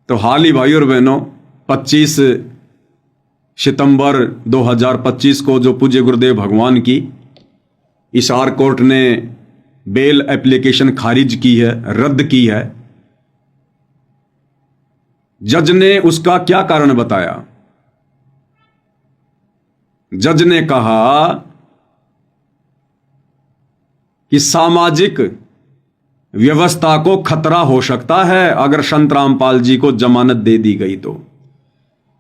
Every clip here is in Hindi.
तो हाल ही भाई और बहनों 25 सितंबर 2025 को जो पूज्य गुरुदेव भगवान की हिसार कोर्ट ने बेल एप्लीकेशन खारिज की है, रद्द की है। जज ने उसका क्या कारण बताया? जज ने कहा कि सामाजिक व्यवस्था को खतरा हो सकता है अगर संत रामपाल जी को जमानत दे दी गई तो।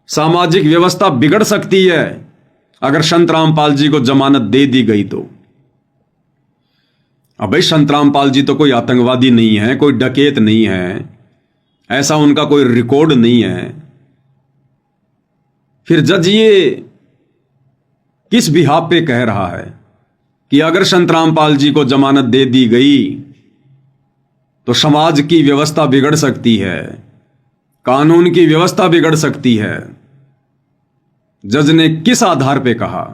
सामाजिक व्यवस्था बिगड़ सकती है अगर संत रामपाल जी को जमानत दे दी गई तो। अब भाई संत रामपाल जी तो कोई आतंकवादी नहीं है, कोई डकैत नहीं है, ऐसा उनका कोई रिकॉर्ड नहीं है। फिर जज ये किस बिहाफ पे कह रहा है कि अगर संत रामपाल जी को जमानत दे दी गई तो समाज की व्यवस्था बिगड़ सकती है, कानून की व्यवस्था बिगड़ सकती है? जज ने किस आधार पे कहा?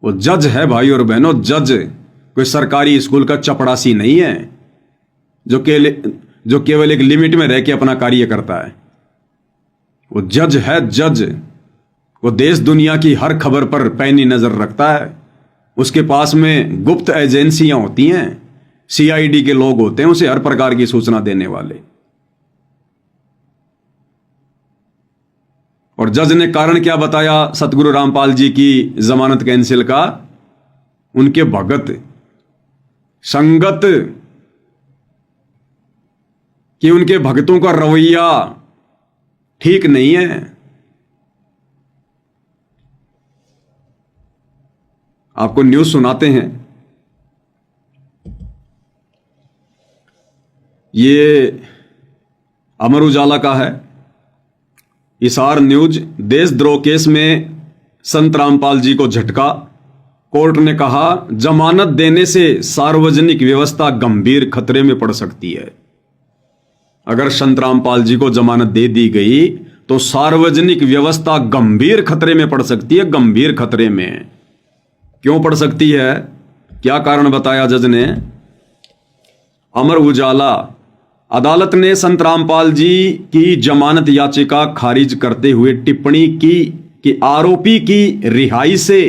वो जज है भाई और बहनों, जज कोई सरकारी स्कूल का चपड़ासी नहीं है जो केवल एक लिमिट में रह के अपना कार्य करता है। वो जज है, जज। वो देश दुनिया की हर खबर पर पैनी नजर रखता है। उसके पास में गुप्त एजेंसियां होती हैं, सीआईडी के लोग होते हैं उसे हर प्रकार की सूचना देने वाले। और जज ने कारण क्या बताया सतगुरु रामपाल जी की जमानत कैंसिल का? उनके भगत संगत कि उनके भक्तों का रवैया ठीक नहीं है। आपको न्यूज सुनाते हैं। ये अमर उजाला का है, हिसार न्यूज। देशद्रोह केस में संत रामपाल जी को झटका। कोर्ट ने कहा जमानत देने से सार्वजनिक व्यवस्था गंभीर खतरे में पड़ सकती है। अगर संत रामपाल जी को जमानत दे दी गई तो सार्वजनिक व्यवस्था गंभीर खतरे में पड़ सकती है। गंभीर खतरे में क्यों पड़ सकती है? क्या कारण बताया जज ने? अमर उजाला, अदालत ने संत रामपाल जी की जमानत याचिका खारिज करते हुए टिप्पणी की कि आरोपी की रिहाई से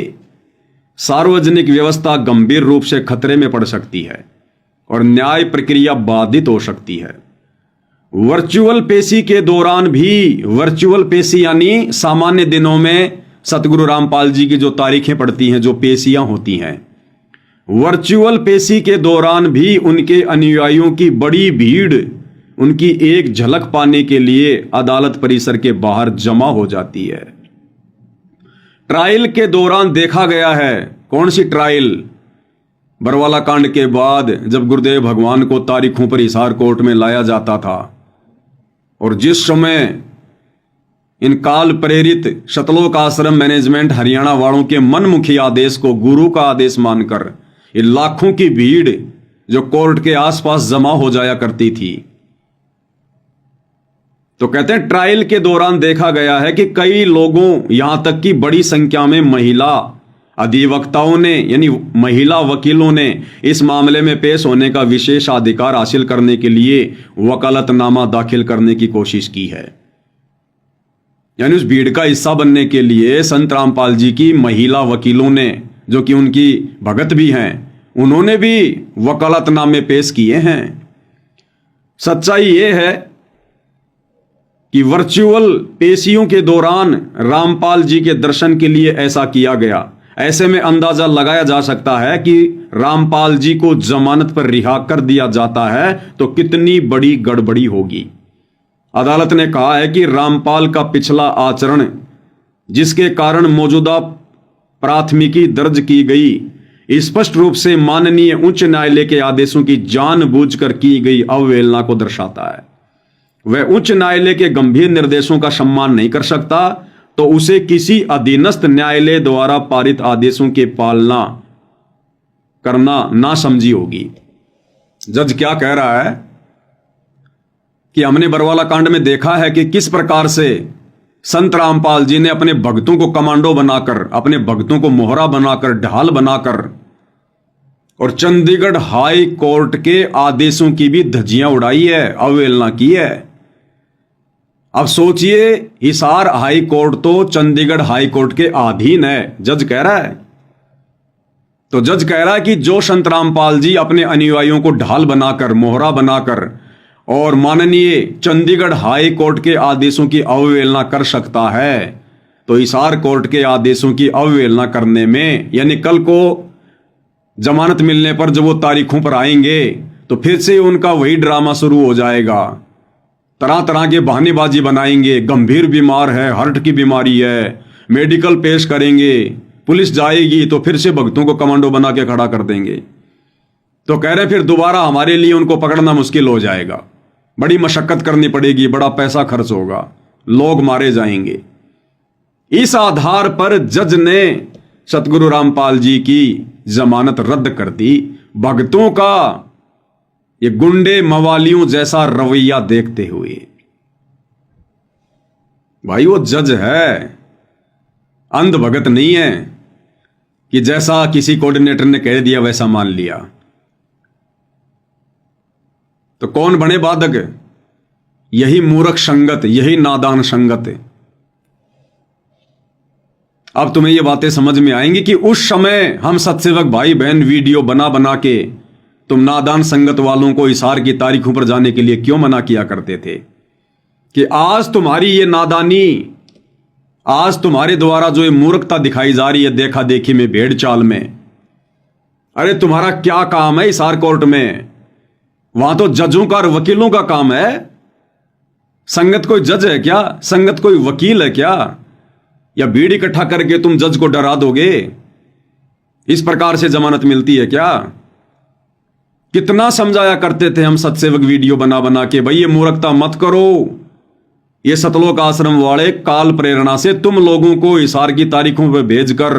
सार्वजनिक व्यवस्था गंभीर रूप से खतरे में पड़ सकती है और न्याय प्रक्रिया बाधित हो सकती है। वर्चुअल पेशी के दौरान भी, वर्चुअल पेशी यानी सामान्य दिनों में सतगुरु रामपाल जी की जो तारीखें पड़ती हैं, जो पेशियां होती हैं, वर्चुअल पेशी के दौरान भी उनके अनुयायियों की बड़ी भीड़ उनकी एक झलक पाने के लिए अदालत परिसर के बाहर जमा हो जाती है। ट्रायल के दौरान देखा गया है। कौन सी ट्रायल? बरवाला कांड के बाद जब गुरुदेव भगवान को तारीखों पर हिसार कोर्ट में लाया जाता था और जिस समय इन काल प्रेरित शतलोक आश्रम मैनेजमेंट हरियाणा वालों के मनमुखी आदेश को गुरु का आदेश मानकर ये लाखों की भीड़ जो कोर्ट के आसपास जमा हो जाया करती थी, तो कहते हैं ट्रायल के दौरान देखा गया है कि कई लोगों, यहां तक कि बड़ी संख्या में महिला अधिवक्ताओं ने यानी महिला वकीलों ने इस मामले में पेश होने का विशेष अधिकार हासिल करने के लिए वकालतनामा दाखिल करने की कोशिश की है। यानी उस भीड़ का हिस्सा बनने के लिए संत रामपाल जी की महिला वकीलों ने, जो कि उनकी भगत भी हैं, उन्होंने भी वकालतनामे पेश किए हैं। सच्चाई यह है कि वर्चुअल पेशियों के दौरान रामपाल जी के दर्शन के लिए ऐसा किया गया। ऐसे में अंदाजा लगाया जा सकता है कि रामपाल जी को जमानत पर रिहा कर दिया जाता है तो कितनी बड़ी गड़बड़ी होगी। अदालत ने कहा है कि रामपाल का पिछला आचरण, जिसके कारण मौजूदा प्राथमिकी दर्ज की गई, स्पष्ट रूप से माननीय उच्च न्यायालय के आदेशों की जानबूझकर की गई अवहेलना को दर्शाता है। वह उच्च न्यायालय के गंभीर निर्देशों का सम्मान नहीं कर सकता तो उसे किसी अधीनस्थ न्यायालय द्वारा पारित आदेशों की पालना करना नासमझी होगी। जज क्या कह रहा है कि हमने बरवाला कांड में देखा है कि किस प्रकार से संत रामपाल जी ने अपने भक्तों को कमांडो बनाकर, अपने भक्तों को मोहरा बनाकर, ढाल बनाकर और चंडीगढ़ हाई कोर्ट के आदेशों की भी धज्जियां उड़ाई है, अवहेलना की है। अब सोचिए, हिसार हाई कोर्ट तो चंडीगढ़ हाई कोर्ट के अधीन है, जज कह रहा है। तो जज कह रहा है कि जो संत रामपाल जी अपने अनुयायियों को ढाल बनाकर, मोहरा बनाकर और माननीय चंडीगढ़ हाई कोर्ट के आदेशों की अवहेलना कर सकता है, तो हिसार कोर्ट के आदेशों की अवहेलना करने में, यानी कल को जमानत मिलने पर जब वो तारीखों पर आएंगे तो फिर से उनका वही ड्रामा शुरू हो जाएगा। तरह तरह के बहानेबाजी बनाएंगे, गंभीर बीमार है, हार्ट की बीमारी है, मेडिकल पेश करेंगे, पुलिस जाएगी तो फिर से भक्तों को कमांडो बना के खड़ा कर देंगे। तो कह रहे फिर दोबारा हमारे लिए उनको पकड़ना मुश्किल हो जाएगा, बड़ी मशक्कत करनी पड़ेगी, बड़ा पैसा खर्च होगा, लोग मारे जाएंगे। इस आधार पर जज ने सतगुरु रामपाल जी की जमानत रद्द कर दी। भक्तों का ये गुंडे मवालियों जैसा रवैया देखते हुए, भाई वो जज है, अंध भगत नहीं है कि जैसा किसी कोऑर्डिनेटर ने कह दिया वैसा मान लिया। तो कौन बने बाधक? यही मूर्ख संगत, यही नादान संगत। अब तुम्हें ये बातें समझ में आएंगी कि उस समय हम सत्सेवक भाई बहन वीडियो बना बना के तुम नादान संगत वालों को हिसार की तारीखों पर जाने के लिए क्यों मना किया करते थे। कि आज तुम्हारी ये नादानी, आज तुम्हारे द्वारा जो ये मूर्खता दिखाई जा रही है देखा देखी में, भेड़ चाल में, अरे तुम्हारा क्या काम है हिसार कोर्ट में? वहां तो जजों का और वकीलों का काम है। संगत कोई जज है क्या? संगत कोई वकील है क्या? या भीड़ इकट्ठा करके तुम जज को डरा दोगे? इस प्रकार से जमानत मिलती है क्या? कितना समझाया करते थे हम सत्सेवक वीडियो बना बना के, भाई ये मूर्खता मत करो। ये सतलोक आश्रम वाले काल प्रेरणा से तुम लोगों को हिसार की तारीखों पर भेजकर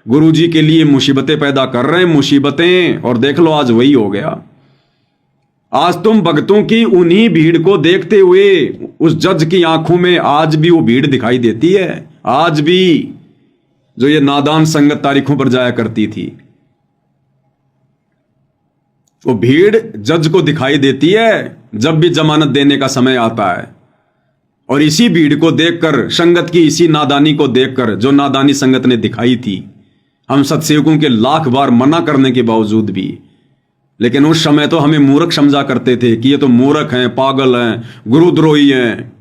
गुरुजी के लिए मुसीबतें पैदा कर रहे हैं, मुसीबतें। और देख लो आज वही हो गया। आज तुम भक्तों की उन्हीं भीड़ को देखते हुए उस जज की आंखों में आज भी वो भीड़ दिखाई देती है, आज भी जो ये नादान संगत तारीखों पर जाया करती थी, वो भीड़ जज को दिखाई देती है जब भी जमानत देने का समय आता है। और इसी भीड़ को देखकर, संगत की इसी नादानी को देखकर, जो नादानी संगत ने दिखाई थी, हम सत्सेवकों के लाख बार मना करने के बावजूद भी, लेकिन उस समय तो हमें मूर्ख समझा करते थे कि ये तो मूर्ख हैं, पागल हैं, गुरुद्रोही हैं।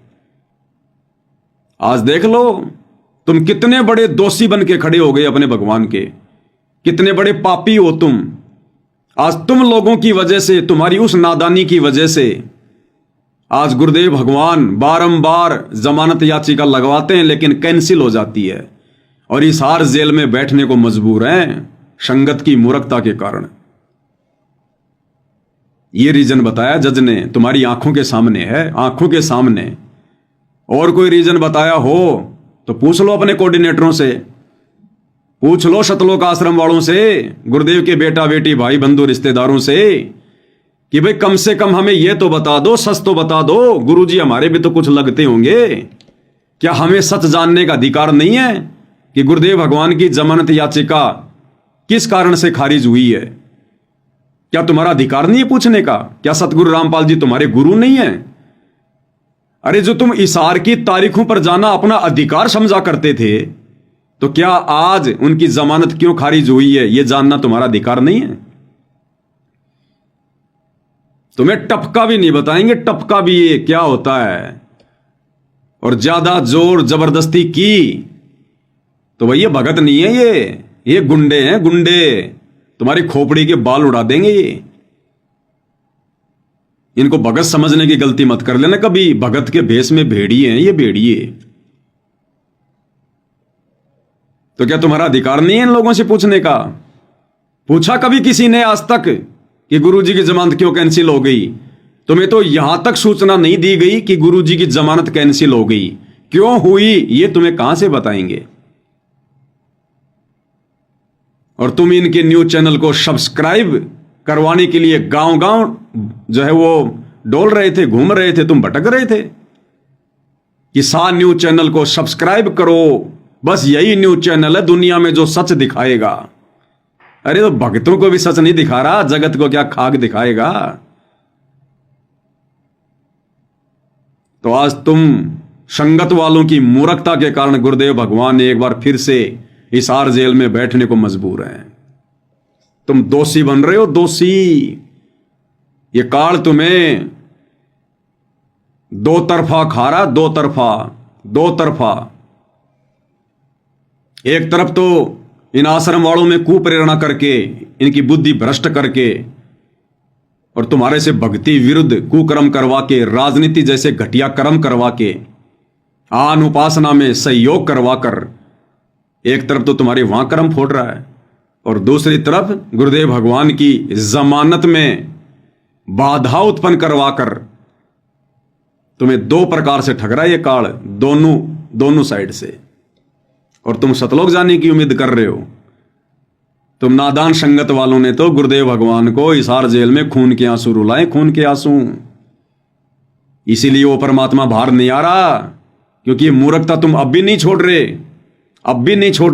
आज देख लो तुम कितने बड़े दोषी बन के खड़े हो गए अपने भगवान के, कितने बड़े पापी हो तुम। आज तुम लोगों की वजह से, तुम्हारी उस नादानी की वजह से आज गुरुदेव भगवान बारंबार जमानत याचिका लगवाते हैं लेकिन कैंसिल हो जाती है और हिसार जेल में बैठने को मजबूर हैं संगत की मूर्खता के कारण। ये रीजन बताया जज ने, तुम्हारी आंखों के सामने है, आंखों के सामने। और कोई रीजन बताया हो तो पूछ लो अपने कोऑर्डिनेटरों से, पूछ लो सतलोक आश्रम वालों से, गुरुदेव के बेटा बेटी भाई बंधु रिश्तेदारों से कि भाई कम से कम हमें यह तो बता दो, सच तो बता दो। गुरुजी हमारे भी तो कुछ लगते होंगे, क्या हमें सच जानने का अधिकार नहीं है कि गुरुदेव भगवान की जमानत याचिका किस कारण से खारिज हुई है? क्या तुम्हारा अधिकार नहीं है पूछने का? क्या सतगुरु रामपाल जी तुम्हारे गुरु नहीं है? अरे जो तुम हिसार की तारीखों पर जाना अपना अधिकार समझा करते थे, तो क्या आज उनकी जमानत क्यों खारिज हुई है यह जानना तुम्हारा अधिकार नहीं है? तुम्हें टपका भी नहीं बताएंगे, टपका भी ये क्या होता है। और ज्यादा जोर जबरदस्ती की तो भैया भगत नहीं है, ये गुंडे हैं, गुंडे। तुम्हारी खोपड़ी के बाल उड़ा देंगे ये। इनको भगत समझने की गलती मत कर लेना कभी, भगत के भेष में भेड़िए हैं ये, भेड़िए। तो क्या तुम्हारा अधिकार नहीं है इन लोगों से पूछने का? पूछा कभी किसी ने आज तक कि गुरुजी की जमानत क्यों कैंसिल हो गई? तुम्हें तो यहां तक सूचना नहीं दी गई कि गुरुजी की जमानत कैंसिल हो गई, क्यों हुई ये तुम्हें कहां से बताएंगे? और तुम इनके न्यूज चैनल को सब्सक्राइब करवाने के लिए गांव गांव जो है वो डोल रहे थे, घूम रहे थे, तुम भटक रहे थे कि सा न्यूज चैनल को सब्सक्राइब करो, बस यही न्यूज चैनल है दुनिया में जो सच दिखाएगा। अरे तो भक्तों को भी सच नहीं दिखा रहा, जगत को क्या खाक दिखाएगा? तो आज तुम संगत वालों की मूर्खता के कारण गुरुदेव भगवान एक बार फिर से हिसार जेल में बैठने को मजबूर हैं। तुम दोषी बन रहे हो, दोषी। ये काल तुम्हें दो तरफा खा रहा, दो तरफा। एक तरफ तो इन आश्रम वालों में कुप्रेरणा करके, इनकी बुद्धि भ्रष्ट करके और तुम्हारे से भक्ति विरुद्ध कुकर्म करवा के, राजनीति जैसे घटिया कर्म करवा के, आन उपासना में सहयोग करवा कर एक तरफ तो तुम्हारे वहां कर्म फोड़ रहा है और दूसरी तरफ गुरुदेव भगवान की जमानत में बाधा उत्पन्न करवा कर तुम्हें दो प्रकार से ठग रहा है ये काल, दोनों साइड से। और तुम सतलोक जाने की उम्मीद कर रहे हो। तुम नादान संगत वालों ने तो गुरुदेव भगवान को हिसार जेल में खून के आंसू रुलाए, खून के आंसू। इसीलिए वो परमात्मा बाहर नहीं आ रहा, क्योंकि ये मूर्खता तुम अब भी नहीं छोड़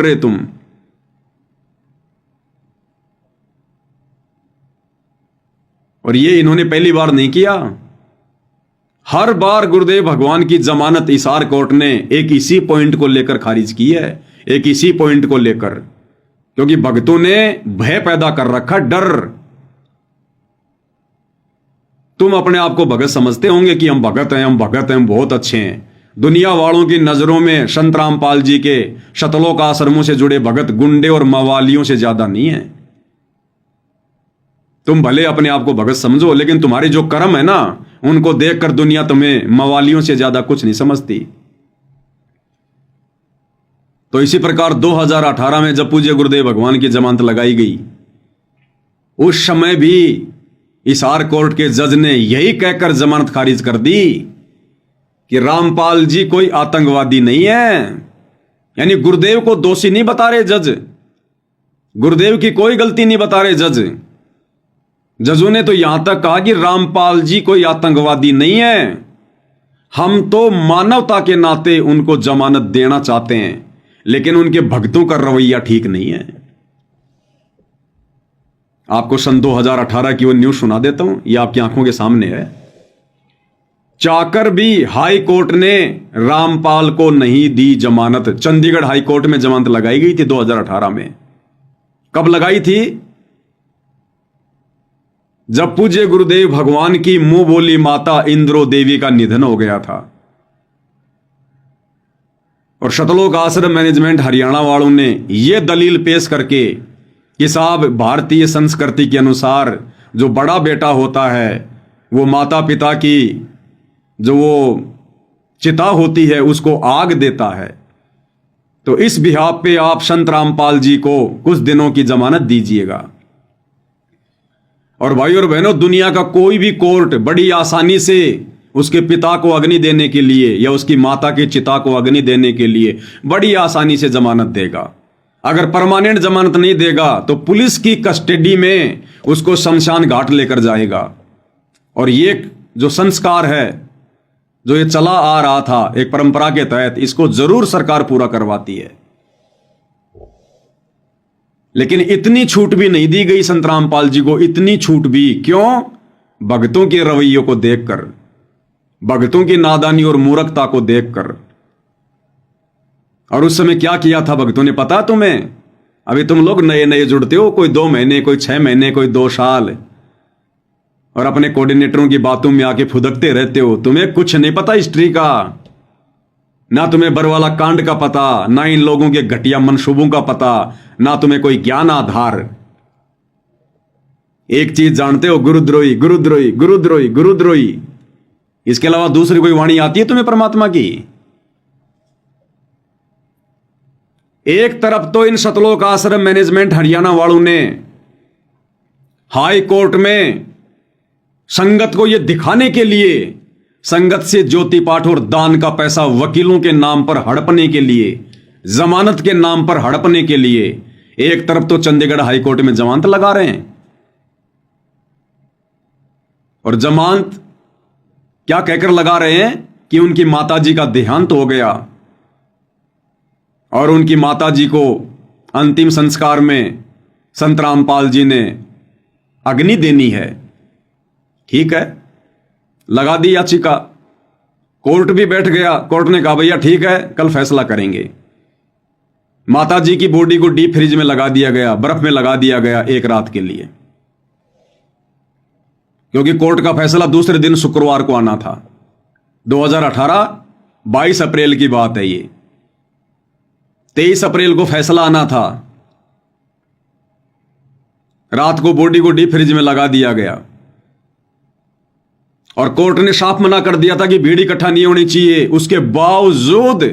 रहे तुम। और ये इन्होंने पहली बार नहीं किया, हर बार गुरुदेव भगवान की जमानत हिसार कोर्ट ने एक इसी पॉइंट को लेकर खारिज की है, एक इसी पॉइंट को लेकर, क्योंकि भक्तों ने भय पैदा कर रखा, डर। तुम अपने आप को भगत समझते होंगे कि हम भगत हैं, हम बहुत अच्छे हैं। दुनिया वालों की नजरों में संत रामपाल जी के शतलोक आश्रमों से जुड़े भगत गुंडे और मवालियों से ज्यादा नहीं है। तुम भले अपने आप को भगत समझो, लेकिन तुम्हारे जो कर्म है ना, उनको देखकर दुनिया तुम्हें मवालियों से ज्यादा कुछ नहीं समझती। तो इसी प्रकार 2018 में जब पूज्य गुरुदेव भगवान की जमानत लगाई गई, उस समय भी हिसार कोर्ट के जज ने यही कहकर जमानत खारिज कर दी कि रामपाल जी कोई आतंकवादी नहीं है। यानी गुरुदेव को दोषी नहीं बता रहे जज, गुरुदेव की कोई गलती नहीं बता रहे जजों ने तो यहां तक कहा कि रामपाल जी कोई आतंकवादी नहीं है, हम तो मानवता के नाते उनको जमानत देना चाहते हैं, लेकिन उनके भक्तों का रवैया ठीक नहीं है। आपको सन 2018 की वो न्यूज सुना देता हूं, ये आपकी आंखों के सामने है। चाकर भी हाई कोर्ट ने रामपाल को नहीं दी जमानत। चंडीगढ़ हाई कोर्ट में जमानत लगाई गई थी 2018 में। कब लगाई थी? जब पूज्य गुरुदेव भगवान की मुंह बोली माता इंद्रो देवी का निधन हो गया था और शतलोक आश्रम मैनेजमेंट हरियाणा वालों ने यह दलील पेश करके कि साहब भारतीय संस्कृति के अनुसार जो बड़ा बेटा होता है वो माता पिता की जो वो चिता होती है उसको आग देता है, तो इस बिहाफ पे आप संत रामपाल जी को कुछ दिनों की जमानत दीजिएगा। और भाई और बहनों, दुनिया का कोई भी कोर्ट बड़ी आसानी से उसके पिता को अग्नि देने के लिए या उसकी माता की चिता को अग्नि देने के लिए बड़ी आसानी से जमानत देगा। अगर परमानेंट जमानत नहीं देगा तो पुलिस की कस्टडी में उसको शमशान घाट लेकर जाएगा। और ये जो संस्कार है, जो ये चला आ रहा था एक परंपरा के तहत, इसको जरूर सरकार पूरा करवाती है। लेकिन इतनी छूट भी नहीं दी गई संत रामपाल जी को, इतनी छूट भी क्यों? भक्तों के रवैयों को देखकर, भक्तों की नादानी और मूर्खता को देखकर। और उस समय क्या किया था भक्तों ने पता तुम्हें? अभी तुम लोग नए नए जुड़ते हो, कोई 2 महीने, कोई 6 महीने, कोई 2 साल, और अपने कोऑर्डिनेटरों की बातों में आके फुदकते रहते हो। तुम्हें कुछ नहीं पता हिस्ट्री का, ना तुम्हें बरवाला कांड का पता, ना इन लोगों के घटिया मनसूबों का पता, ना तुम्हें कोई ज्ञान आधार। एक चीज जानते हो, गुरुद्रोही गुरुद्रोही गुरुद्रोही गुरुद्रोही। इसके अलावा दूसरी कोई वाणी आती है तुम्हें परमात्मा की? एक तरफ तो इन शतलोक आश्रम मैनेजमेंट हरियाणा वालों ने हाई कोर्ट में संगत को यह दिखाने के लिए, संगत से ज्योति पाठ और दान का पैसा वकीलों के नाम पर हड़पने के लिए, जमानत के नाम पर हड़पने के लिए, एक तरफ तो चंडीगढ़ हाई कोर्ट में जमानत लगा रहे हैं। और जमानत क्या कहकर लगा रहे हैं कि उनकी माताजी का देहांत हो गया और उनकी माताजी को अंतिम संस्कार में संत रामपाल जी ने अग्नि देनी है। ठीक है, लगा दी याचिका। कोर्ट भी बैठ गया। कोर्ट ने कहा भैया ठीक है, कल फैसला करेंगे। माताजी की बॉडी को डीप फ्रिज में लगा दिया गया, बर्फ में लगा दिया गया एक रात के लिए, क्योंकि कोर्ट का फैसला दूसरे दिन शुक्रवार को आना था। 2018 22 अप्रैल की बात है ये। 23 अप्रैल को फैसला आना था। रात को बॉडी को डीप फ्रिज में लगा दिया गया और कोर्ट ने साफ मना कर दिया था कि भीड़ इकट्ठा नहीं होनी चाहिए। उसके बावजूद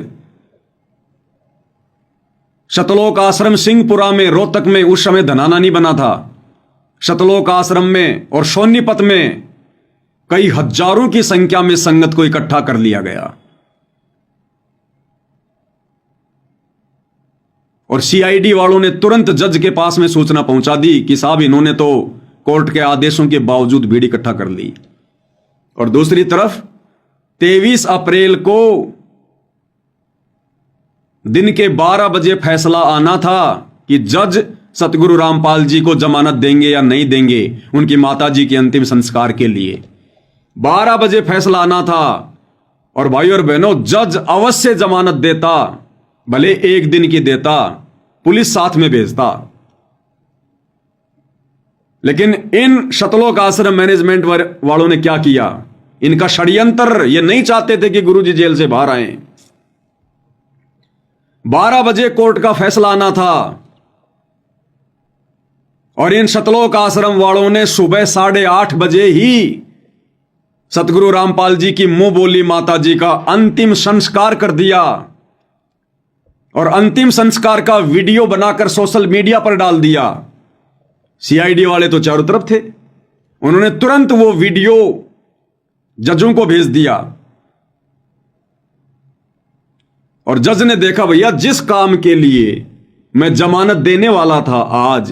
शतलोक आश्रम सिंहपुरा में, रोहतक में, उस समय धनाना नहीं बना था, शतलोक आश्रम में और सोनीपत में कई हजारों की संख्या में संगत को इकट्ठा कर लिया गया और सीआईडी वालों ने तुरंत जज के पास में सूचना पहुंचा दी कि साहब इन्होंने तो कोर्ट के आदेशों के बावजूद भीड़ इकट्ठा कर ली। और दूसरी तरफ 23 अप्रैल को दिन के 12 बजे फैसला आना था कि जज सतगुरु रामपाल जी को जमानत देंगे या नहीं देंगे उनकी माताजी के अंतिम संस्कार के लिए। 12 बजे फैसला आना था और भाई और बहनों, जज अवश्य जमानत देता, भले एक दिन की देता, पुलिस साथ में भेजता। लेकिन इन शतलोक आश्रम मैनेजमेंट वालों ने क्या किया? इनका षड्यंत्र, ये नहीं चाहते थे कि गुरुजी जेल से बाहर आए। 12 बजे कोर्ट का फैसला आना था और इन शतलोक आश्रम वालों ने सुबह 8:30 बजे ही सतगुरु रामपाल जी की मुंह बोली माता जी का अंतिम संस्कार कर दिया और अंतिम संस्कार का वीडियो बनाकर सोशल मीडिया पर डाल दिया। सीआईडी वाले तो चारों तरफ थे, उन्होंने तुरंत वो वीडियो जजों को भेज दिया और जज ने देखा भैया जिस काम के लिए मैं जमानत देने वाला था आज,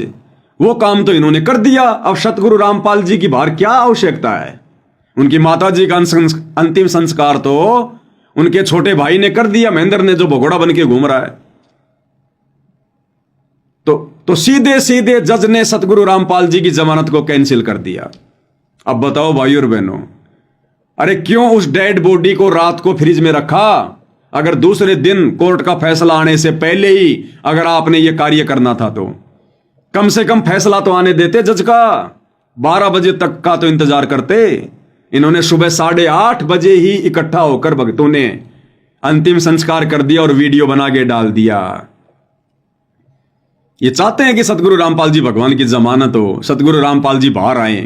वो काम तो इन्होंने कर दिया। अब सतगुरु रामपाल जी की बाहर क्या आवश्यकता है? उनकी माता जी का अंतिम संस्कार तो उनके छोटे भाई ने कर दिया, महेंद्र ने, जो भगोड़ा बन के घूम रहा है। तो सीधे सीधे जज ने सतगुरु रामपाल जी की जमानत को कैंसिल कर दिया। अब बताओ भाई और बहनों, अरे क्यों उस डेड बॉडी को रात को फ्रिज में रखा? अगर दूसरे दिन कोर्ट का फैसला आने से पहले ही अगर आपने यह कार्य करना था तो कम से कम फैसला तो आने देते जज का। 12 बजे तक का तो इंतजार करते। इन्होंने सुबह 8:30 बजे ही इकट्ठा होकर भक्तों ने अंतिम संस्कार कर दिया और वीडियो बना के डाल दिया। ये चाहते हैं कि सतगुरु रामपाल जी भगवान की जमानत हो, सतगुरु रामपाल जी बाहर आए।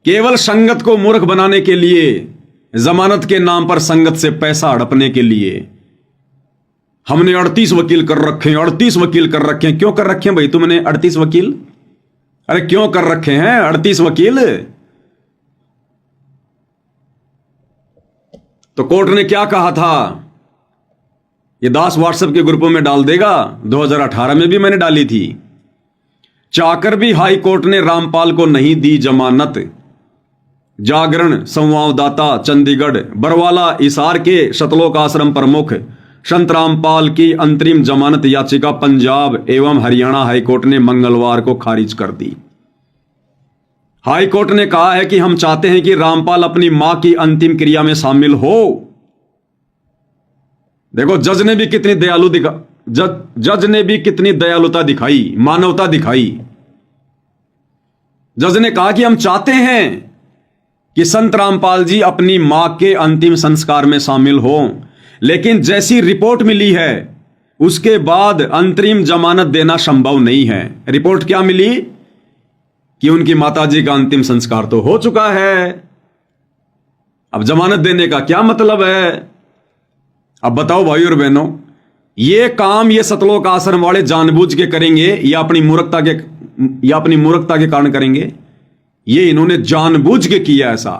केवल संगत को मूर्ख बनाने के लिए, जमानत के नाम पर संगत से पैसा हड़पने के लिए हमने 38 वकील कर रखे हैं, 38 वकील कर रखे हैं। क्यों कर रखे हैं भाई तुमने 38 वकील? अरे क्यों कर रखे हैं 38 वकील? तो कोर्ट ने क्या कहा था? ये दास व्हाट्सएप के ग्रुपों में डाल देगा। 2018 में भी मैंने डाली थी। चाकर भी हाई कोर्ट ने रामपाल को नहीं दी जमानत। जागरण संवाददाता चंडीगढ़ बरवाला हिसार के शतलोक आश्रम प्रमुख संत रामपाल की अंतरिम जमानत याचिका पंजाब एवं हरियाणा हाईकोर्ट ने मंगलवार को खारिज कर दी। हाईकोर्ट ने कहा है कि हम चाहते हैं कि रामपाल अपनी मां की अंतिम क्रिया में शामिल हो। देखो जज ने भी कितनी जज ने भी कितनी दयालुता दिखाई, मानवता दिखाई। जज ने कहा कि हम चाहते हैं कि संत रामपाल जी अपनी मां के अंतिम संस्कार में शामिल हों, लेकिन जैसी रिपोर्ट मिली है उसके बाद अंतरिम जमानत देना संभव नहीं है। रिपोर्ट क्या मिली? कि उनकी माताजी का अंतिम संस्कार तो हो चुका है। अब जमानत देने का क्या मतलब है? अब बताओ भाई और बहनों, ये काम ये सतलोक आश्रम वाले जानबूझ के करेंगे या अपनी मूर्खता के कारण करेंगे? ये इन्होंने जानबूझ के किया ऐसा,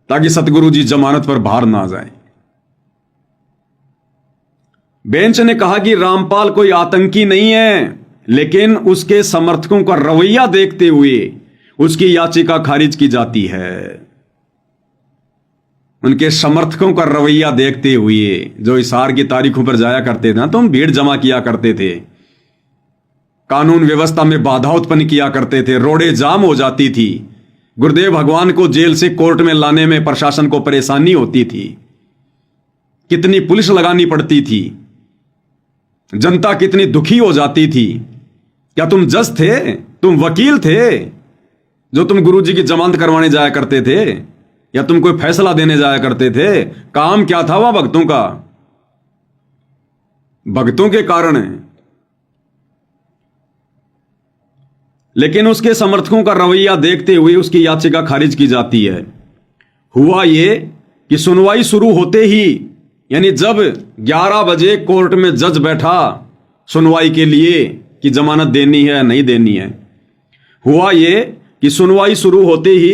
ताकि सतगुरु जी जमानत पर बाहर ना जाए। बेंच ने कहा कि रामपाल कोई आतंकी नहीं है, लेकिन उसके समर्थकों का रवैया देखते हुए उसकी याचिका खारिज की जाती है। उनके समर्थकों का रवैया देखते हुए, जो हिसार की तारीखों पर जाया करते थे ना, तो हम भीड़ जमा किया करते थे, कानून व्यवस्था में बाधा उत्पन्न किया करते थे, रोडें जाम हो जाती थी, गुरुदेव भगवान को जेल से कोर्ट में लाने में प्रशासन को परेशानी होती थी। कितनी पुलिस लगानी पड़ती थी, जनता कितनी दुखी हो जाती थी। क्या तुम जज थे? तुम वकील थे जो तुम गुरुजी की जमानत करवाने जाया करते थे, या तुम कोई फैसला देने जाया करते थे? काम क्या था वहां भक्तों का? भक्तों के कारण। लेकिन उसके समर्थकों का रवैया देखते हुए उसकी याचिका खारिज की जाती है। हुआ यह कि सुनवाई शुरू होते ही, यानी जब 11 बजे कोर्ट में जज बैठा सुनवाई के लिए कि जमानत देनी है नहीं देनी है, हुआ यह कि सुनवाई शुरू होते ही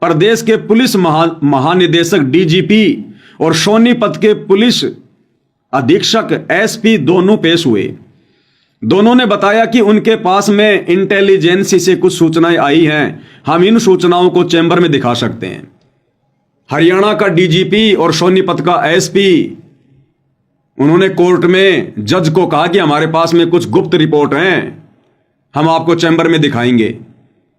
प्रदेश के पुलिस महानिदेशक डीजीपी और सोनीपत के पुलिस अधीक्षक एसपी दोनों पेश हुए। दोनों ने बताया कि उनके पास में इंटेलिजेंस से कुछ सूचनाएं आई हैं, हम इन सूचनाओं को चैम्बर में दिखा सकते हैं। हरियाणा का डीजीपी और सोनीपत का एसपी, उन्होंने कोर्ट में जज को कहा कि हमारे पास में कुछ गुप्त रिपोर्ट हैं, हम आपको चैम्बर में दिखाएंगे।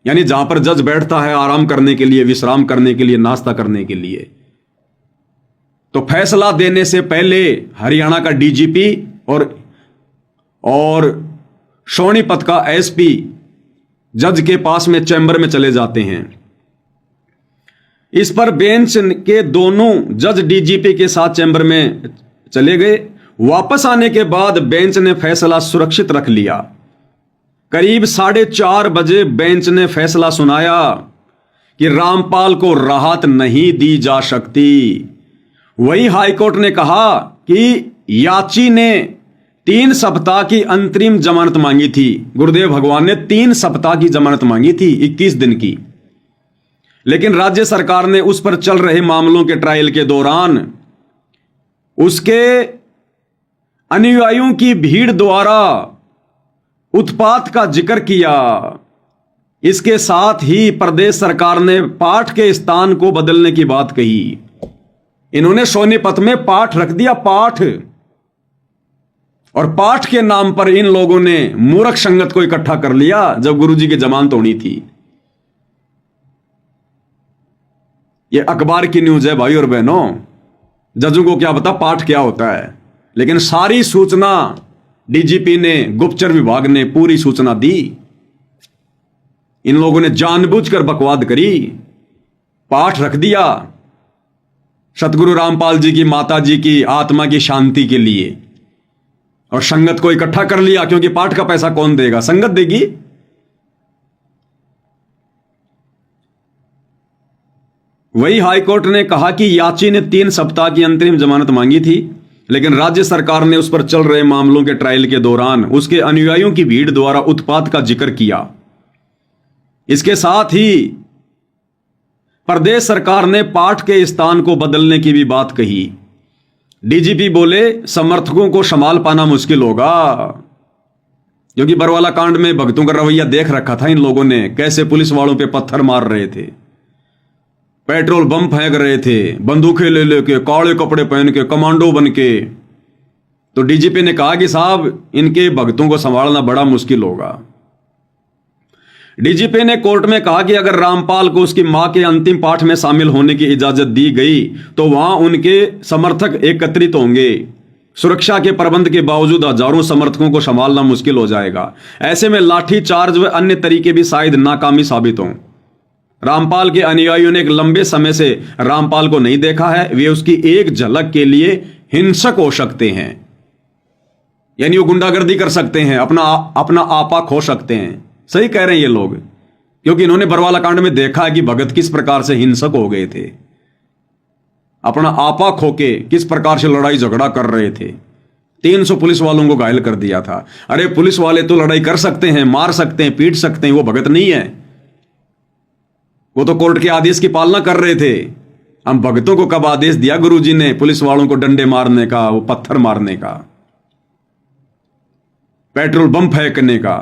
यानी जहां पर जज बैठता है आराम करने के लिए, विश्राम करने के लिए, नाश्ता करने के लिए। तो फैसला देने से पहले हरियाणा का डीजीपी और सोनीपत का एसपी जज के पास में चैम्बर में चले जाते हैं। इस पर बेंच के दोनों जज डीजीपी के साथ चैम्बर में चले गए। वापस आने के बाद बेंच ने फैसला सुरक्षित रख लिया। करीब 4:30 बजे बेंच ने फैसला सुनाया कि रामपाल को राहत नहीं दी जा सकती। वही हाईकोर्ट ने कहा कि याची ने 3 सप्ताह की अंतरिम जमानत मांगी थी। गुरुदेव भगवान ने 3 सप्ताह की जमानत मांगी थी, 21 दिन की। लेकिन राज्य सरकार ने उस पर चल रहे मामलों के ट्रायल के दौरान उसके अनुयायियों की भीड़ द्वारा उत्पात का जिक्र किया। इसके साथ ही प्रदेश सरकार ने पाठ के स्थान को बदलने की बात कही। इन्होंने सोनीपत में पाठ रख दिया, पाठ। और पाठ के नाम पर इन लोगों ने मूर्ख संगत को इकट्ठा कर लिया जब गुरुजी की जमानत होनी थी। यह अखबार की न्यूज है भाई और बहनों। जजों को क्या पता पाठ क्या होता है, लेकिन सारी सूचना डीजीपी ने, गुप्तचर विभाग ने पूरी सूचना दी। इन लोगों ने जानबूझकर बकवाद करी, पाठ रख दिया सतगुरु रामपाल जी की माता जी की आत्मा की शांति के लिए, और संगत को इकट्ठा कर लिया। क्योंकि पाठ का पैसा कौन देगा? संगत देगी। वही हाईकोर्ट ने कहा कि याची ने 3 सप्ताह की अंतरिम जमानत मांगी थी, लेकिन राज्य सरकार ने उस पर चल रहे मामलों के ट्रायल के दौरान उसके अनुयायियों की भीड़ द्वारा उत्पात का जिक्र किया। इसके साथ ही प्रदेश सरकार ने पाठ के स्थान को बदलने की भी बात कही। डीजीपी बोले समर्थकों को संभाल पाना मुश्किल होगा, क्योंकि बरवाला कांड में भक्तों का रवैया देख रखा था इन लोगों ने, कैसे पुलिस वालों पे पत्थर मार रहे थे, पेट्रोल बम फेंक रहे थे, बंदूकें ले लेके, काले कपड़े पहन के, कमांडो बन के। तो डीजीपी ने कहा कि साहब इनके भक्तों को संभालना बड़ा मुश्किल होगा। डीजीपी ने कोर्ट में कहा कि अगर रामपाल को उसकी मां के अंतिम पाठ में शामिल होने की इजाजत दी गई तो वहां उनके समर्थक एकत्रित होंगे। सुरक्षा के प्रबंध के बावजूद हजारों समर्थकों को संभालना मुश्किल हो जाएगा। ऐसे में लाठी चार्ज व अन्य तरीके भी शायद नाकामी साबित हों। रामपाल के अनुयायियों ने एक लंबे समय से रामपाल को नहीं देखा है, वे उसकी एक झलक के लिए हिंसक हो सकते हैं, यानी वो गुंडागर्दी कर सकते हैं, अपना आपा खो सकते हैं। सही कह रहे हैं ये लोग, क्योंकि इन्होंने बरवाला कांड में देखा है कि भगत किस प्रकार से हिंसक हो गए थे, अपना आपा खो के किस प्रकार से लड़ाई झगड़ा कर रहे थे। 300 पुलिस वालों को घायल कर दिया था। अरे पुलिस वाले तो लड़ाई कर सकते हैं, मार सकते हैं, पीट सकते हैं, वो भगत नहीं है। वो तो कोर्ट के आदेश की पालना कर रहे थे। हम भगतों को कब आदेश दिया गुरुजी ने पुलिस वालों को डंडे मारने का, वो पत्थर मारने का, पेट्रोल बम फेंकने का,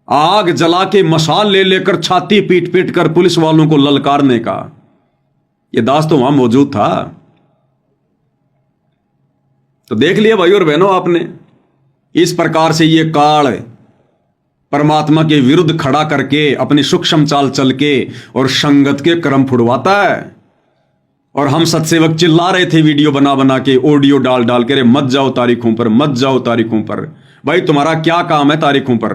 आग जला के मशाल ले लेकर छाती पीट पीट कर पुलिस वालों को ललकारने का? ये दास तो वहां मौजूद था। तो देख लिया भाई और बहनों आपने, इस प्रकार से ये काल परमात्मा के विरुद्ध खड़ा करके अपनी सूक्ष्म चाल चल के और संगत के क्रम फुड़वाता है। और हम सत्सेवक चिल्ला रहे थे वीडियो बना बना के, ऑडियो डाल डाल के, मत जाओ तारीखों पर, मत जाओ तारीखों पर। भाई तुम्हारा क्या काम है तारीखों पर?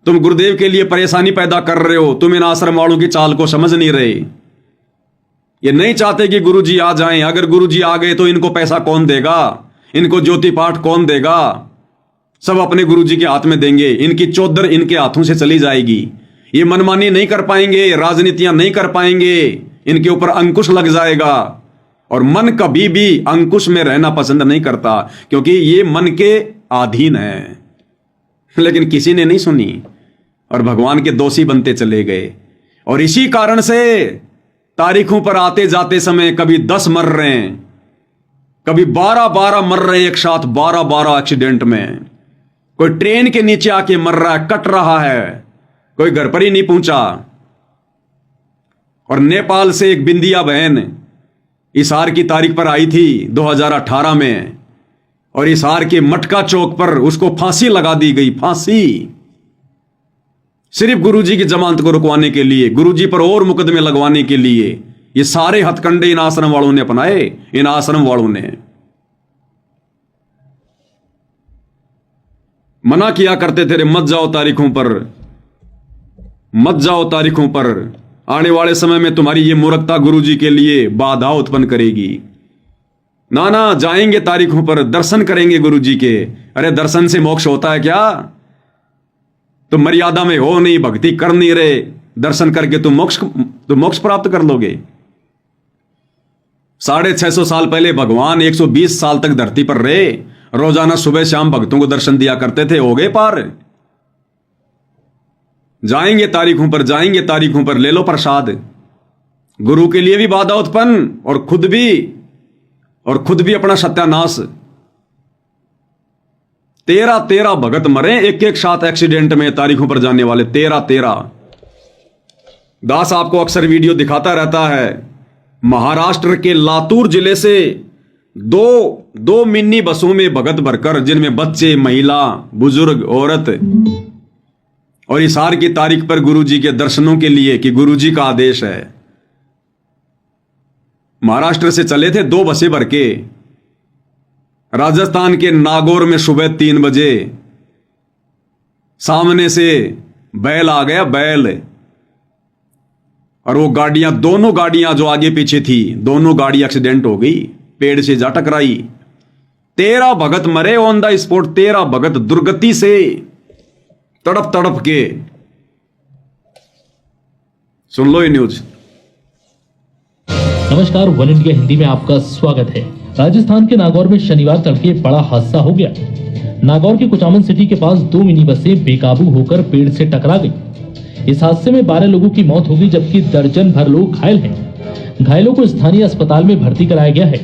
तुम गुरुदेव के लिए परेशानी पैदा कर रहे हो, तुम इन आश्रम वालों की चाल को समझ नहीं रहे। ये नहीं चाहते कि गुरुजी आ जाएं। अगर गुरुजी आ गए तो इनको पैसा कौन देगा, इनको ज्योति पाठ कौन देगा? सब अपने गुरुजी के हाथ में देंगे, इनकी चौधर इनके हाथों से चली जाएगी। ये मनमानी नहीं कर पाएंगे, राजनीतियां नहीं कर पाएंगे, इनके ऊपर अंकुश लग जाएगा। और मन कभी भी अंकुश में रहना पसंद नहीं करता, क्योंकि ये मन के अधीन है। लेकिन किसी ने नहीं सुनी और भगवान के दोषी बनते चले गए। और इसी कारण से तारीखों पर आते जाते समय कभी 10 मर रहे हैं, कभी 12 मर रहे हैं एक साथ, 12 एक्सीडेंट में। कोई ट्रेन के नीचे आके मर रहा है, कट रहा है, कोई घर पर ही नहीं पहुंचा। और नेपाल से एक बिंदिया बहन इसार की तारीख पर आई थी 2018 में, और इसार के मटका चौक पर उसको फांसी लगा दी गई, फांसी। सिर्फ गुरुजी की जमानत को रुकवाने के लिए, गुरुजी पर और मुकदमे लगवाने के लिए। ये सारे हथकंडे इन आश्रम वालों ने अपनाए, इन आश्रम वालों ने। मना किया करते थे, मत जाओ तारीखों पर, मत जाओ तारीखों पर। आने वाले समय में तुम्हारी ये मूर्खता गुरुजी के लिए बाधा उत्पन्न करेगी। ना ना, जाएंगे तारीखों पर, दर्शन करेंगे गुरुजी के। अरे दर्शन से मोक्ष होता है क्या? तुम मर्यादा में हो नहीं, भक्ति कर नहीं रहे, दर्शन करके तुम मोक्ष प्राप्त कर लोगे। 650 साल पहले भगवान 120 साल तक धरती पर रहे, रोजाना सुबह शाम भक्तों को दर्शन दिया करते थे, हो गए पार। जाएंगे तारीखों पर, जाएंगे तारीखों पर, ले लो प्रसाद। गुरु के लिए भी बाधा उत्पन्न और खुद भी अपना सत्यानाश। 13 भगत मरे एक साथ एक्सीडेंट में, तारीखों पर जाने वाले 13। दास आपको अक्सर वीडियो दिखाता रहता है। महाराष्ट्र के लातूर जिले से दो मिनी बसों में भगत भरकर, जिनमें बच्चे, महिला, बुजुर्ग, औरत, और इसार की तारीख पर गुरुजी के दर्शनों के लिए, कि गुरुजी का आदेश है। महाराष्ट्र से चले थे 2 बसें भर के। राजस्थान के नागौर में सुबह 3 बजे सामने से बैल आ गया, बैल। और वो गाड़ियां, दोनों गाड़ियां जो आगे पीछे थी, दोनों गाड़ी एक्सीडेंट हो गई, पेड़ से जा टकराई। 13 भगत मरे ऑन द स्पॉट, 13 भगत दुर्गति से तड़प तड़प के। सुन लो ये न्यूज। नमस्कार, वन इंडिया हिंदी में आपका स्वागत है। राजस्थान के नागौर में शनिवार तड़के बड़ा हादसा हो गया। नागौर के कुचामन सिटी के पास 2 मिनी बसें बेकाबू होकर पेड़ से टकरा गई। इस हादसे में 12 लोगों की मौत हो गई, जबकि दर्जन भर लोग घायल हैं। घायलों को स्थानीय अस्पताल में भर्ती कराया गया है।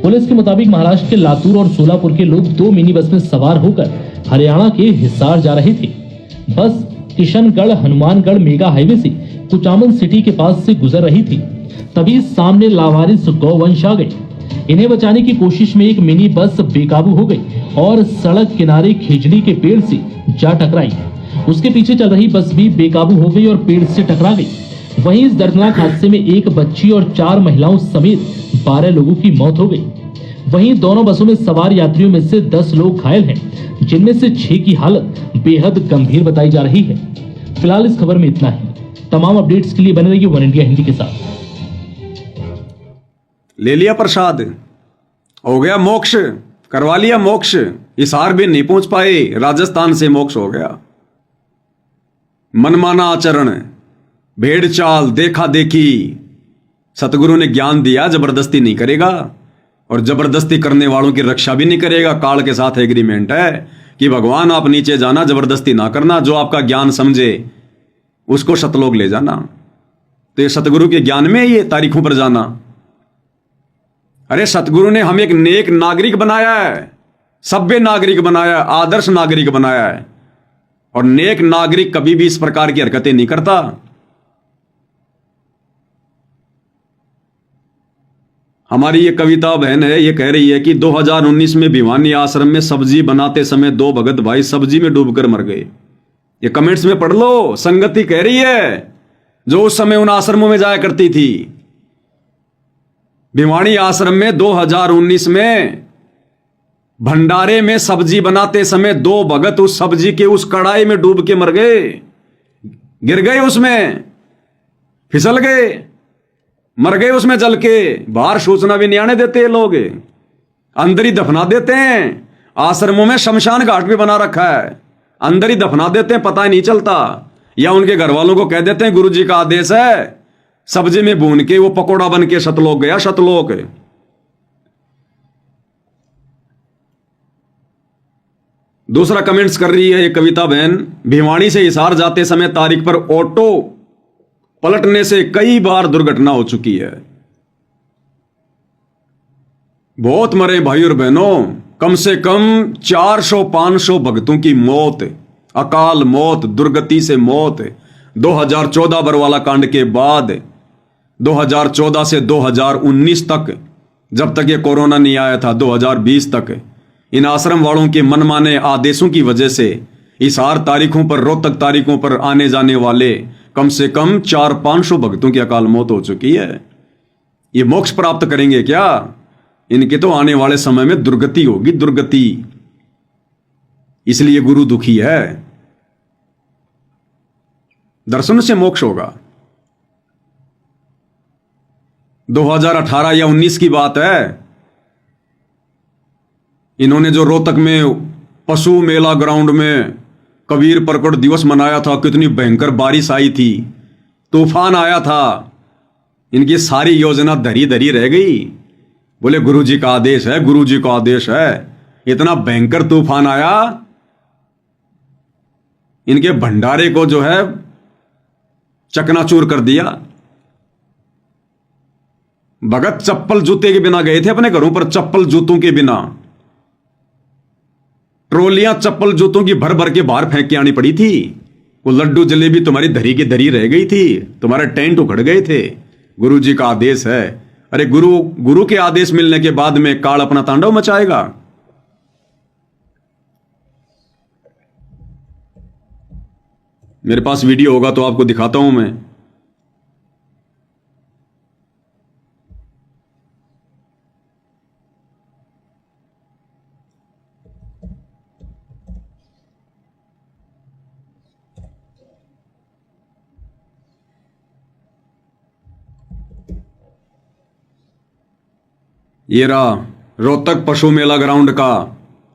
पुलिस के मुताबिक महाराष्ट्र के लातूर और सोलापुर के लोग 2 मिनी बस में सवार होकर हरियाणा के हिसार जा रहे थे। बस किशनगढ़ हनुमानगढ़ मेगा हाईवे से कुचामन सिटी के पास से गुजर रही थी। तभी सामने लावारिस गौवंश आ गए। इन्हें बचाने की कोशिश में एक मिनी बस बेकाबू हो गई और सड़क किनारे खिजड़ी के पेड़ से जा टकराई। उसके पीछे चल रही बस भी बेकाबू हो गई और पेड़ से टकरा गई। वहीं इस दर्दनाक हादसे में एक बच्ची और 4 महिलाओं समेत 12 लोगों की मौत हो गई। वहीं दोनों बसों में सवार यात्रियों में से 10 लोग घायल हैं, जिनमें से 6 की हालत बेहद गंभीर बताई जा रही है। फिलहाल इस खबर में इतना ही। तमाम अपडेट्स के लिए बने रहिए वन इंडिया हिंदी के साथ। ले लिया प्रसाद, हो गया मोक्ष, करवा लिया मोक्ष। हिसार भी नहीं पहुंच पाए, राजस्थान से मोक्ष हो गया। मनमाना आचरण, भेड़ चाल, देखा देखी। सतगुरु ने ज्ञान दिया, जबरदस्ती नहीं करेगा, और जबरदस्ती करने वालों की रक्षा भी नहीं करेगा। काल के साथ एग्रीमेंट है कि भगवान आप नीचे जाना, जबरदस्ती ना करना। जो आपका ज्ञान समझे उसको सतलोक ले जाना। तो ये सतगुरु के ज्ञान में ये तारीखों पर जाना। अरे सतगुरु ने हमें एक नेक नागरिक बनाया है, सभ्य नागरिक बनाया है, आदर्श नागरिक बनाया है। और नेक नागरिक कभी भी इस प्रकार की हरकतें नहीं करता। हमारी ये कविता बहन है, ये कह रही है कि 2019 में भिवानी आश्रम में सब्जी बनाते समय 2 भगत भाई सब्जी में डूबकर मर गए। ये कमेंट्स में पढ़ लो, संगति कह रही है जो उस समय उन आश्रमों में जाया करती थी। भिवानी आश्रम में 2019 में भंडारे में सब्जी बनाते समय 2 भगत उस सब्जी के उस कढ़ाई में डूब के मर गए, गिर गए, उसमें फिसल गए, मर गए उसमें जल के। बाहर सूचना भी नहीं आने देते ये लोग, अंदर ही दफना देते हैं। आश्रमों में शमशान घाट भी बना रखा है, अंदर ही दफना देते हैं, पता ही नहीं चलता। या उनके घर वालों को कह देते हैं गुरु जी का आदेश है, सब्जी में भून के वो पकोड़ा बन के सतलोक गया, सतलोक। दूसरा कमेंट्स कर रही है ये कविता बहन, भिवानी से हिसार जाते समय तारीख पर ऑटो पलटने से कई बार दुर्घटना हो चुकी है। बहुत मरे भाई और बहनों, कम से कम 400-500 भक्तों की मौत, अकाल मौत, दुर्गति से मौत। 2014 बरवाला कांड के बाद 2014 से 2019 तक, जब तक ये कोरोना नहीं आया था 2020 तक, इन आश्रम वालों के मनमाने आदेशों की वजह से हिसार तारीखों पर, रोहतक तारीखों पर आने जाने वाले कम से कम 400-500 भक्तों की अकाल मौत हो चुकी है। ये मोक्ष प्राप्त करेंगे क्या? इनके तो आने वाले समय में दुर्गति होगी, दुर्गति। इसलिए गुरु दुखी है। दर्शन से मोक्ष होगा। 2018 या 19 की बात है, इन्होंने जो रोहतक में पशु मेला ग्राउंड में कबीर प्रकट दिवस मनाया था, कितनी भयंकर बारिश आई थी, तूफान आया था, इनकी सारी योजना धरी धरी रह गई। बोले गुरु जी का आदेश है, गुरु जी का आदेश है। इतना भयंकर तूफान आया, इनके भंडारे को जो है चकनाचूर कर दिया। भगत चप्पल जूते के बिना गए थे अपने घरों पर, चप्पल जूतों के बिना। ट्रोलियां चप्पल जूतों की भर भर के बाहर फेंक के आनी पड़ी थी। वो लड्डू जलेबी तुम्हारी धरी की धरी रह गई थी, तुम्हारे टेंट उखड़ गए थे। गुरु जी का आदेश है। अरे गुरु के आदेश मिलने के बाद में काल अपना तांडव मचाएगा। मेरे पास वीडियो होगा तो आपको दिखाता हूं मैं। ये रहा रोहतक पशु मेला ग्राउंड का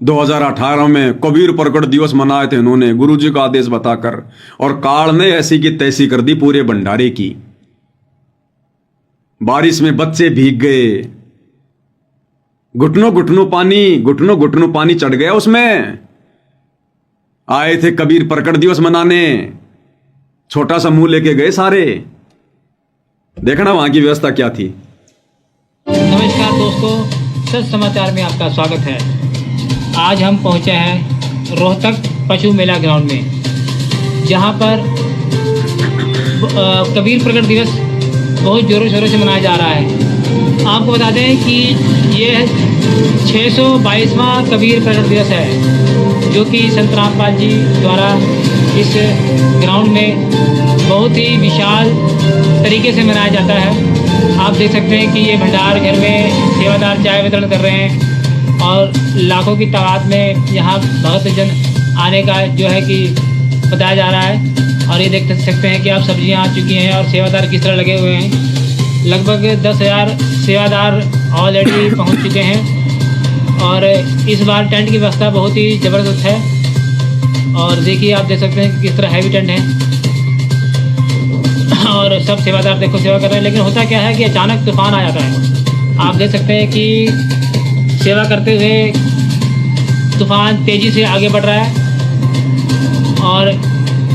2018 में कबीर प्रकट दिवस मनाए थे इन्होंने, गुरुजी का आदेश बताकर, और काल ने ऐसी की तैसी कर दी पूरे भंडारे की। बारिश में बच्चे भीग गए, घुटनों घुटनों पानी चढ़ गया उसमें। आए थे कबीर प्रकट दिवस मनाने, छोटा सा मुंह लेके गए सारे। देखना वहां की व्यवस्था क्या थी। नमस्कार दोस्तों, सच समाचार में आपका स्वागत है। आज हम पहुंचे हैं रोहतक पशु मेला ग्राउंड में, जहां पर कबीर प्रकट दिवस बहुत ज़ोरों शोरों से मनाया जा रहा है। आपको बता दें कि ये 622वां कबीर प्रकट दिवस है, जो कि संत रामपाल जी द्वारा इस ग्राउंड में बहुत ही विशाल तरीके से मनाया जाता है। आप देख सकते हैं कि ये भंडार घर में सेवादार चाय वितरण कर रहे हैं और लाखों की तादाद में यहाँ भक्तजन आने का जो है कि बताया जा रहा है। और ये देख सकते हैं कि आप सब्जियाँ आ चुकी हैं और सेवादार किस तरह लगे हुए हैं। लगभग 10,000 सेवादार ऑलरेडी पहुँच चुके हैं और इस बार टेंट की व्यवस्था बहुत ही ज़बरदस्त है। और देखिए, आप देख सकते हैं कि किस तरह हैवी टेंट है और सब सेवादार देखो सेवा कर रहे हैं। लेकिन होता क्या है कि अचानक तूफान आ जाता है। आप देख सकते हैं कि सेवा करते हुए तूफान तेज़ी से आगे बढ़ रहा है और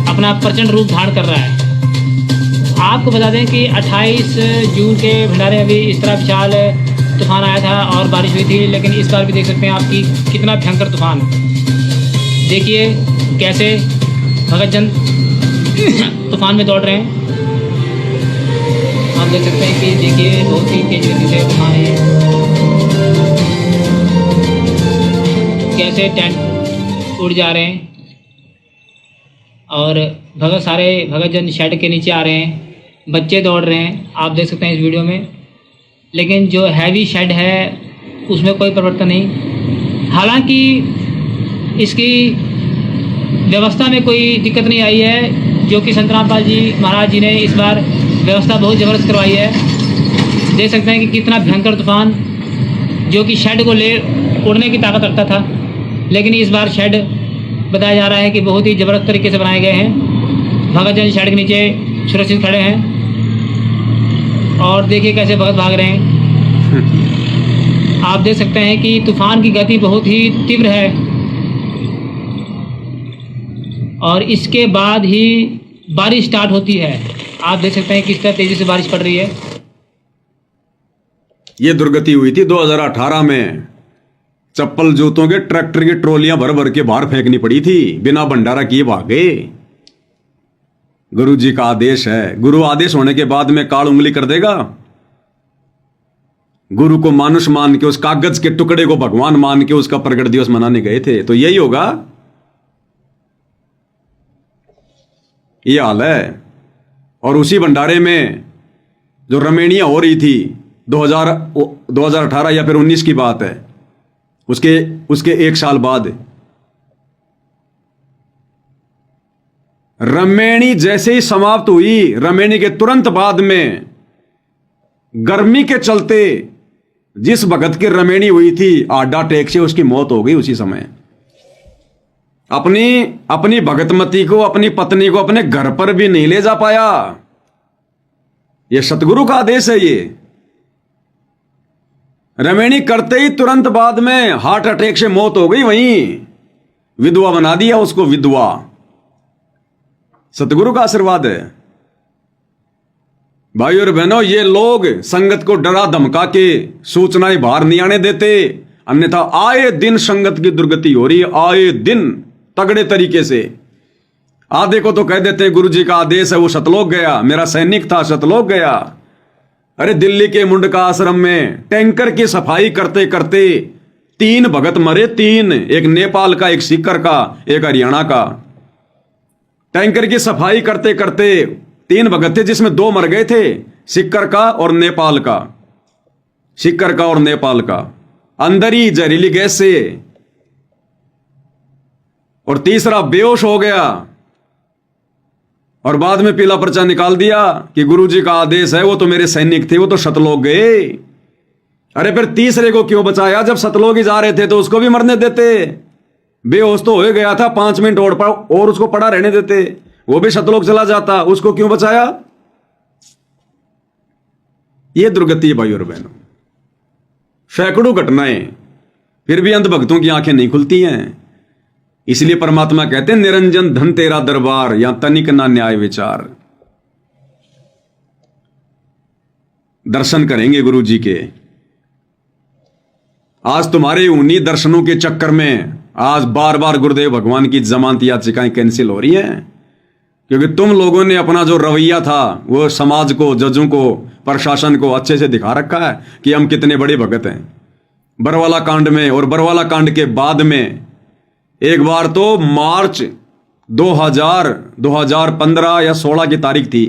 अपना प्रचंड रूप धारण कर रहा है। आपको बता दें कि 28 जून के भंडारे में भी इस तरह विशाल तूफान आया था और बारिश हुई थी, लेकिन इस बार भी देख सकते हैं आप कि कितना भयंकर तूफान। देखिए कैसे भगतजन तूफान में दौड़ रहे हैं। आप देख सकते हैं कि देखिए बहुत ही तेज गति से तूफान है। कैसे टेंट उड़ जा रहे हैं और भगतजन शेड के नीचे आ रहे हैं, बच्चे दौड़ रहे हैं। आप देख सकते हैं इस वीडियो में लेकिन जो हैवी शेड है उसमें कोई परिवर्तन नहीं। हालांकि इसकी व्यवस्था में कोई दिक्कत नहीं आई है, जो कि संत रामपाल जी महाराज जी ने इस बार व्यवस्था बहुत ज़बरदस्त करवाई है। देख सकते हैं कि कितना भयंकर तूफान, जो कि शेड को ले उड़ने की ताकत रखता था, लेकिन इस बार शेड बताया जा रहा है कि बहुत ही ज़बरदस्त तरीके से बनाए गए हैं। भगत जन शेड के नीचे सुरक्षित खड़े हैं और देखिए कैसे भगत भाग रहे हैं। आप देख सकते हैं कि तूफान की गति बहुत ही तीव्र है और इसके बाद ही बारिश स्टार्ट होती है। आप देख सकते हैं किस तरह तेजी से बारिश पड़ रही है। ये दुर्गति हुई थी 2018 में। चप्पल जूतों के ट्रैक्टर की ट्रॉलियां भर भर के बाहर फेंकनी पड़ी थी, बिना भंडारा किए भाग गए। गुरु जी का आदेश है, गुरु आदेश होने के बाद में काल उंगली कर देगा। गुरु को मानुष मान के, उस कागज के टुकड़े को भगवान मान के उसका प्रकट दिवस मनाने गए थे, तो यही होगा। ये हाल है। और उसी भंडारे में जो रमेणियां हो रही थी 2018 या फिर 19 की बात है, उसके एक साल बाद रमेणी जैसे ही समाप्त हुई, रमेणी के तुरंत बाद में गर्मी के चलते जिस भगत की रमेणी हुई थी, हार्ट अटैक से उसकी मौत हो गई उसी समय। अपनी भगतमती को, अपनी पत्नी को अपने घर पर भी नहीं ले जा पाया। यह सतगुरु का आदेश है। ये रमेणी करते ही तुरंत बाद में हार्ट अटैक से मौत हो गई, वहीं विधवा बना दिया उसको, विधवा। सतगुरु का आशीर्वाद है। भाई और बहनों, ये लोग संगत को डरा धमका के सूचनाएं बाहर नहीं आने देते, अन्यथा आए दिन संगत की दुर्गति हो रही है, आए दिन तगड़े तरीके से। आधे को तो कह देते हैं गुरु जी का आदेश है, वो सतलोक गया, मेरा सैनिक था सतलोक गया। अरे दिल्ली के मुंडका आश्रम में टैंकर की सफाई करते करते 3 भगत मरे, 3, एक नेपाल का, एक सीकर का, एक हरियाणा का। टैंकर की सफाई करते करते 3 भगत थे, जिसमें 2 मर गए थे, सीकर का और नेपाल का। सीकर का और नेपाल का अंदर ही जहरीली गैस से, और तीसरा बेहोश हो गया और बाद में पीला पर्चा निकाल दिया कि गुरुजी का आदेश है, वो तो मेरे सैनिक थे, वो तो सतलोक गए। अरे फिर तीसरे को क्यों बचाया? जब सतलोक ही जा रहे थे तो उसको भी मरने देते। बेहोश तो हो गया था, 5 मिनट और उसको पड़ा रहने देते, वो भी सतलोक चला जाता, उसको क्यों बचाया? ये दुर्गति है भाई और बहनों। सैकड़ों घटनाएं, फिर भी अंधभक्तों की आंखें नहीं खुलती हैं। इसलिए परमात्मा कहते हैं, निरंजन धन तेरा दरबार, या तनिक ना न्याय विचार। दर्शन करेंगे गुरु जी के। आज तुम्हारे उन्हीं दर्शनों के चक्कर में आज बार बार गुरुदेव भगवान की जमानत याचिकाएं कैंसिल हो रही हैं, क्योंकि तुम लोगों ने अपना जो रवैया था वो समाज को, जजों को, प्रशासन को अच्छे से दिखा रखा है कि हम कितने बड़े भगत हैं। बरवाला कांड में और बरवाला कांड के बाद में एक बार तो मार्च 2015 या 16 की तारीख थी,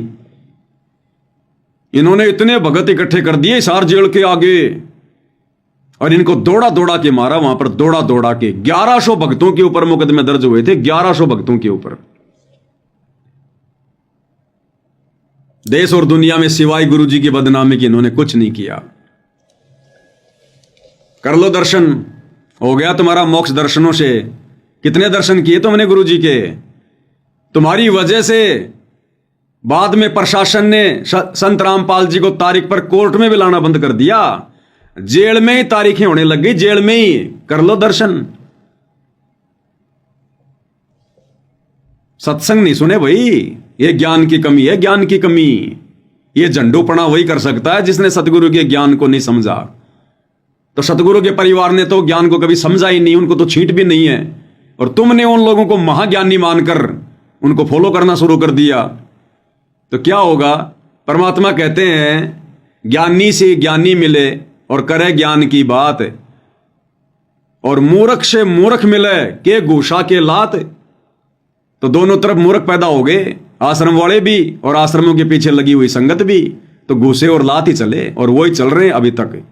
इन्होंने इतने भगत इकट्ठे कर दिए हिसार जेल के आगे और इनको दौड़ा दौड़ा के मारा। वहां पर दौड़ा दौड़ा के 1100 भक्तों के ऊपर मुकदमे दर्ज हुए थे, 1100 भक्तों के ऊपर। देश और दुनिया में सिवाय गुरु जी की बदनामी की इन्होंने कुछ नहीं किया। कर लो दर्शन, हो गया तुम्हारा मोक्ष दर्शनों से। कितने दर्शन किए तुमने गुरु जी के? तुम्हारी वजह से बाद में प्रशासन ने संत रामपाल जी को तारीख पर कोर्ट में भी लाना बंद कर दिया। जेल में ही तारीखें होने लग गई, जेल में ही। कर लो दर्शन। सत्संग नहीं सुने भाई, ये ज्ञान की कमी है, ज्ञान की कमी। ये झंडूपना वही कर सकता है जिसने सतगुरु के ज्ञान को नहीं समझा। तो सतगुरु के परिवार ने तो ज्ञान को कभी समझा ही नहीं, उनको तो छींट भी नहीं है, और तुमने उन लोगों को महाज्ञानी मानकर उनको फॉलो करना शुरू कर दिया। तो क्या होगा? परमात्मा कहते हैं, ज्ञानी से ज्ञानी मिले और करे ज्ञान की बात, और मूर्ख से मूर्ख मिले के घूसा के लात। तो दोनों तरफ मूर्ख पैदा हो गए, आश्रम वाले भी और आश्रमों के पीछे लगी हुई संगत भी। तो घूसे और लात ही चले, और वही चल रहे हैं अभी तक।